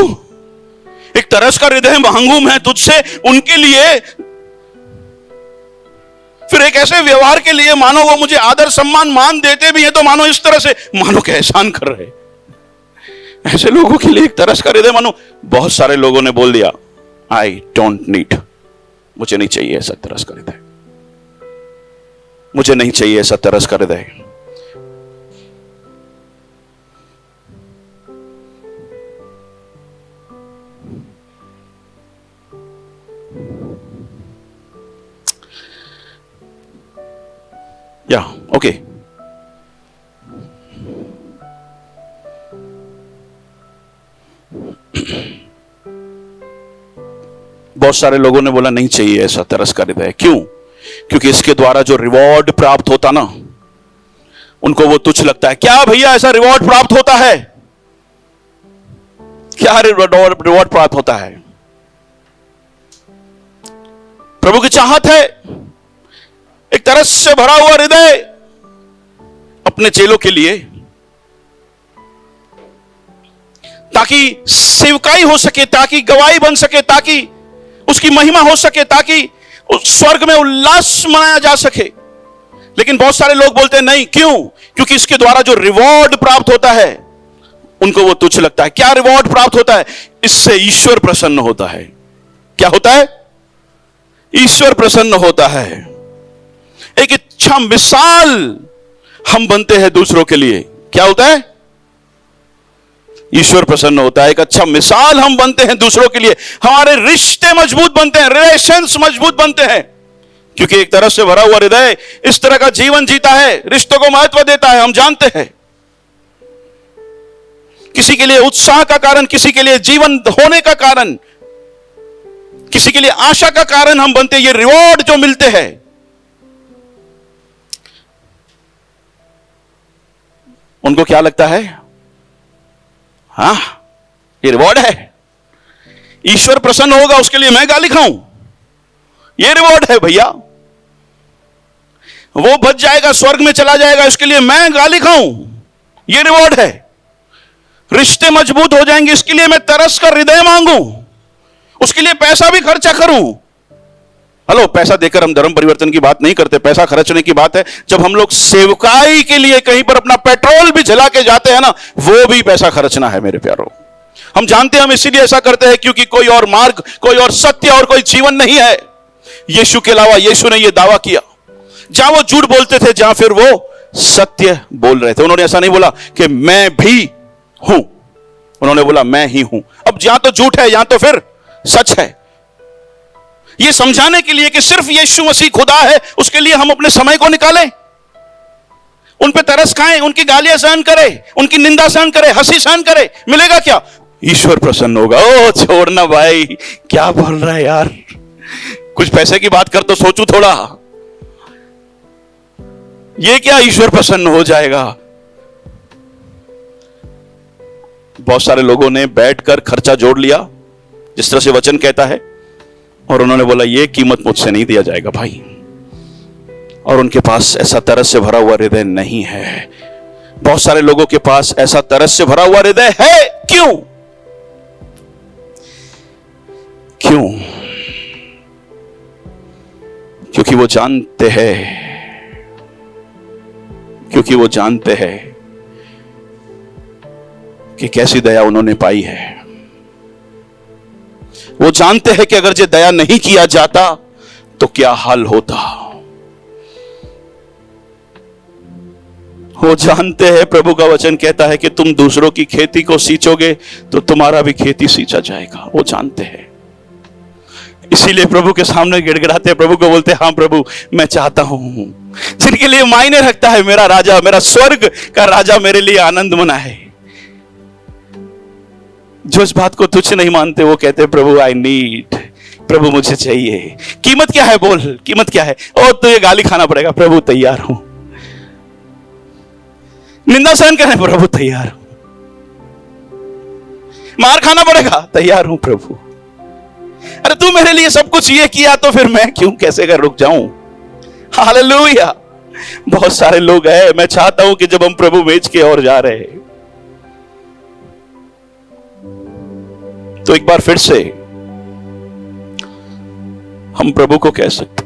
S1: एक तरस का हृदय मांगू मैं तुझसे उनके लिए, फिर एक ऐसे व्यवहार के लिए मानो वो मुझे आदर सम्मान मान देते भी हैं तो मानो इस तरह से मानो कि एहसान कर रहे। ऐसे लोगों के लिए एक तरस का हृदय मानो। बहुत सारे लोगों ने बोल दिया, आई डोंट नीड, मुझे नहीं चाहिए ऐसा तरस का हृदय, मुझे नहीं चाहिए ऐसा तरस का हृदय। या ओके, बहुत सारे लोगों ने बोला नहीं चाहिए ऐसा तरस का हृदय। क्यों? क्योंकि इसके द्वारा जो रिवॉर्ड प्राप्त होता ना, उनको वो तुच्छ लगता है। क्या भैया ऐसा रिवॉर्ड प्राप्त होता है? क्या रिवॉर्ड प्राप्त होता है? प्रभु की चाहत है एक तरस से भरा हुआ हृदय अपने चेलों के लिए, ताकि सेवकाई हो सके, ताकि गवाही बन सके, ताकि उसकी महिमा हो सके, ताकि उस स्वर्ग में उल्लास मनाया जा सके। लेकिन बहुत सारे लोग बोलते हैं नहीं। क्यों? क्योंकि इसके द्वारा जो रिवॉर्ड प्राप्त होता है उनको वो तुच्छ लगता है। क्या रिवॉर्ड प्राप्त होता है? इससे ईश्वर प्रसन्न होता है। क्या होता है? ईश्वर प्रसन्न होता है। एक इच्छा मिसाल हम बनते हैं दूसरों के लिए। क्या होता है? ईश्वर प्रसन्न होता है। एक अच्छा मिसाल हम बनते हैं दूसरों के लिए, हमारे रिश्ते मजबूत बनते हैं, रिलेशंस मजबूत बनते हैं। क्योंकि एक तरह से भरा हुआ हृदय इस तरह का जीवन जीता है, रिश्तों को महत्व देता है। हम जानते हैं किसी के लिए उत्साह का कारण, किसी के लिए जीवन होने का कारण, किसी के लिए आशा का कारण हम बनते हैं। ये रिवॉर्ड जो मिलते हैं, उनको क्या लगता है? हाँ, ये रिवॉर्ड है, ईश्वर प्रसन्न होगा उसके लिए मैं गाली खाऊं, ये रिवॉर्ड है भैया। वो बच जाएगा, स्वर्ग में चला जाएगा, इसके लिए मैं गाली खाऊं, ये रिवॉर्ड है। रिश्ते मजबूत हो जाएंगे, इसके लिए मैं तरस का हृदय मांगू, उसके लिए पैसा भी खर्चा करूं। हेलो, पैसा देकर हम धर्म परिवर्तन की बात नहीं करते, पैसा खर्चने की बात है। जब हम लोग सेवकाई के लिए कहीं पर अपना पेट्रोल भी जला के जाते हैं ना, वो भी पैसा खर्चना है मेरे प्यारों। हम जानते हैं हम इसीलिए ऐसा करते हैं क्योंकि कोई और मार्ग, कोई और सत्य और कोई जीवन नहीं है यीशु के अलावा। यीशु ने यह दावा किया, जहां वो झूठ बोलते थे, जहां फिर वो सत्य बोल रहे थे। उन्होंने ऐसा नहीं बोला कि मैं भी हूं, उन्होंने बोला मैं ही हूं। अब जहां तो झूठ है, यहां तो फिर सच है। यह समझाने के लिए कि सिर्फ यीशु मसीह खुदा है, उसके लिए हम अपने समय को निकालें, उन पे तरस खाएं, उनकी गालियां सहन करें, उनकी निंदा सहन करें, हंसी सहन करें। मिलेगा क्या? ईश्वर प्रसन्न होगा। ओ छोड़ना भाई, क्या बोल रहा है यार, कुछ पैसे की बात कर तो सोचू थोड़ा। ये क्या ईश्वर प्रसन्न हो जाएगा? बहुत सारे लोगों ने बैठकर खर्चा जोड़ लिया, जिस तरह से वचन कहता है, और उन्होंने बोला ये कीमत मुझसे नहीं दिया जाएगा भाई। और उनके पास ऐसा तरस से भरा हुआ हृदय नहीं है। बहुत सारे लोगों के पास ऐसा तरस से भरा हुआ हृदय है। क्यों? क्यों? क्योंकि वो जानते हैं, क्योंकि वो जानते हैं कि कैसी दया उन्होंने पाई है। वो जानते हैं कि अगर ये दया नहीं किया जाता तो क्या हाल होता। वो जानते हैं, प्रभु का वचन कहता है कि तुम दूसरों की खेती को सींचोगे तो तुम्हारा भी खेती सींचा जाएगा। वो जानते हैं, इसीलिए प्रभु के सामने गिड़गिड़ाते हैं, प्रभु को बोलते हैं, हाँ प्रभु मैं चाहता हूं। जिनके लिए मायने रखता है मेरा राजा, मेरा स्वर्ग का राजा मेरे लिए आनंद मनाए। जो इस बात को तुच्छ नहीं मानते वो कहते हैं प्रभु आई नीड, प्रभु मुझे चाहिए। कीमत क्या है बोल, कीमत क्या है? ओ तो ये गाली खाना पड़ेगा, प्रभु तैयार हूं। निंदा सहन करने, प्रभु तैयार हूं। मार खाना पड़ेगा, तैयार हूं प्रभु। अरे तू मेरे लिए सब कुछ ये किया तो फिर मैं क्यों कैसे कर रुक जाऊं। हालेलुया। बहुत सारे लोग हैं, मैं चाहता हूं कि जब हम प्रभु मेज के ओर जा रहे हैं तो एक बार फिर से हम प्रभु को कह सकते,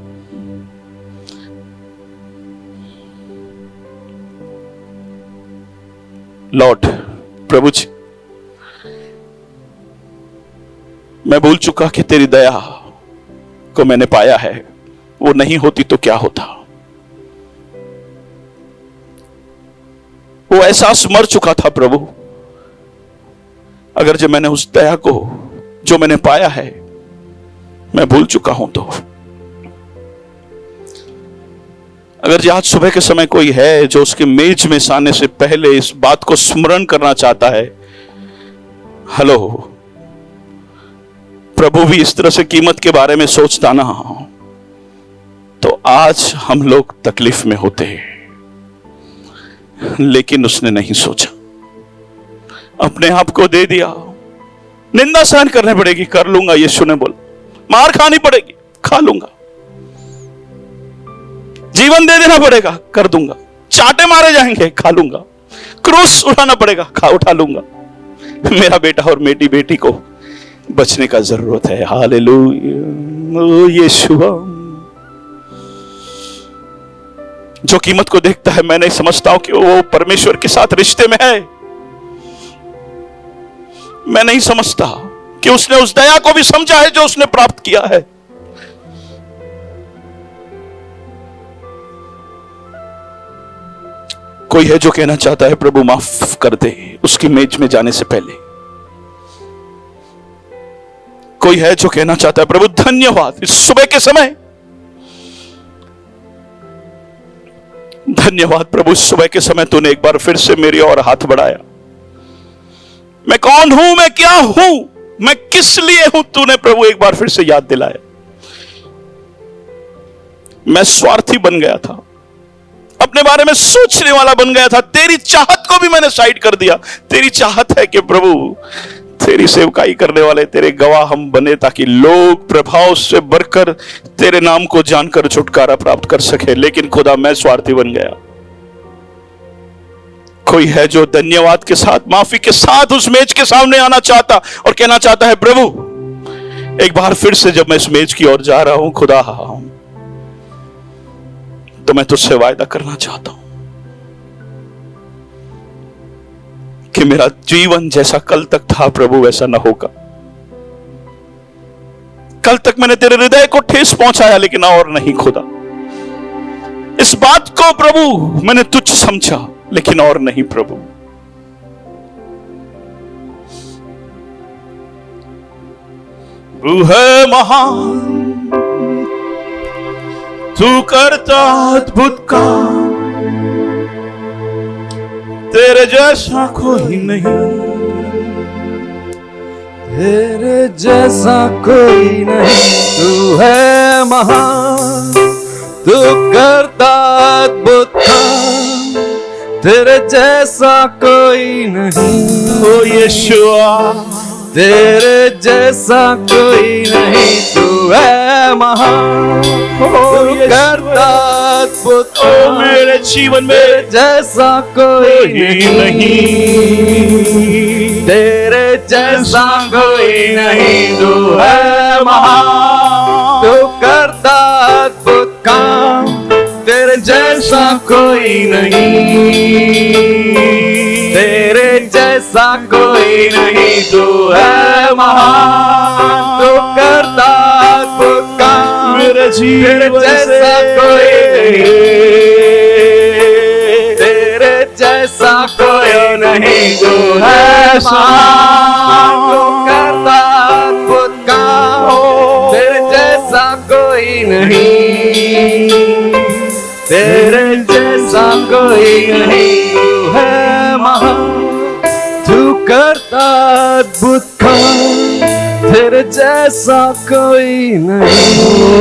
S1: लॉर्ड, प्रभु जी मैं भूल चुका कि तेरी दया को मैंने पाया है, वो नहीं होती तो क्या होता। वो एहसास मर चुका था प्रभु, अगर जब मैंने उस दया को जो मैंने पाया है मैं भूल चुका हूं तो। अगर आज सुबह के समय कोई है जो उसके मेज में आने से पहले इस बात को स्मरण करना चाहता है, हेलो, प्रभु भी इस तरह से कीमत के बारे में सोचता ना, तो आज हम लोग तकलीफ में होते हैं। लेकिन उसने नहीं सोचा, अपने आप को दे दिया। निंदा सहन करनी पड़ेगी, कर लूंगा, यीशु ने बोला। मार खानी पड़ेगी, खा लूंगा। जीवन दे देना पड़ेगा, कर दूंगा। चाटे मारे जाएंगे, खा लूंगा। क्रूस उठाना पड़ेगा, उठा लूंगा। मेरा बेटा और मेरी बेटी को बचने का जरूरत है। हालेलुया। यीशु जो कीमत को देखता है, मैं नहीं समझता हूं कि वो परमेश्वर के साथ रिश्ते में है। मैं नहीं समझता कि उसने उस दया को भी समझा है जो उसने प्राप्त किया है। कोई है जो कहना चाहता है प्रभु माफ कर दे उसकी मेज में जाने से पहले। कोई है जो कहना चाहता है प्रभु धन्यवाद इस सुबह के समय, धन्यवाद प्रभु इस सुबह के समय तूने एक बार फिर से मेरी ओर हाथ बढ़ाया। मैं कौन हूं, मैं क्या हूं, मैं किस लिए हूं, तूने प्रभु एक बार फिर से याद दिलाया। मैं स्वार्थी बन गया था, अपने बारे में सोचने वाला बन गया था। तेरी चाहत को भी मैंने साइड कर दिया। तेरी चाहत है कि प्रभु तेरी सेवकाई करने वाले तेरे गवाह हम बने, ताकि लोग प्रभाव से बढ़कर तेरे नाम को जानकर छुटकारा प्राप्त कर सके। लेकिन खुदा मैं स्वार्थी बन गया। कोई है जो धन्यवाद के साथ, माफी के साथ उस मेज के सामने आना चाहता और कहना चाहता है प्रभु एक बार फिर से जब मैं इस मेज की ओर जा रहा हूं खुदा, तो मैं तुझसे वायदा करना चाहता हूं कि मेरा जीवन जैसा कल तक था प्रभु वैसा ना होगा। कल तक मैंने तेरे हृदय को ठेस पहुंचाया, लेकिन और नहीं खुदा। इस बात को प्रभु मैंने तुच्छ समझा, लेकिन और नहीं प्रभु। तू है महान, तू करता अद्भुत काम, तेरे जैसा कोई नहीं,
S2: तेरे जैसा कोई नहीं। तू है महान, तू करता अद्भुत काम, तेरे जैसा कोई नहीं।
S1: ओ यीशुआ
S2: तेरे जैसा कोई नहीं। तू है महान, तू करता अद्भुत काम,
S1: मेरे जीवन में
S2: जैसा कोई नहीं। तेरे जैसा कोई नहीं। तू है महान, तू करता अद्भुत काम, तेरे जैसा कोई नहीं। तेरे जैसा कोई नहीं। तू है महान, तू करता अद्भुत काम,
S1: मेरे
S2: तेरे जैसा कोई नहीं, तेरे जैसा कोई नहीं जो है महान, जो करता अद्भुत काम, तेरे जैसा कोई नहीं, तेरे जैसा कोई नहीं है महान, तू करता अद्भुत काम, तेरे जैसा कोई नहीं।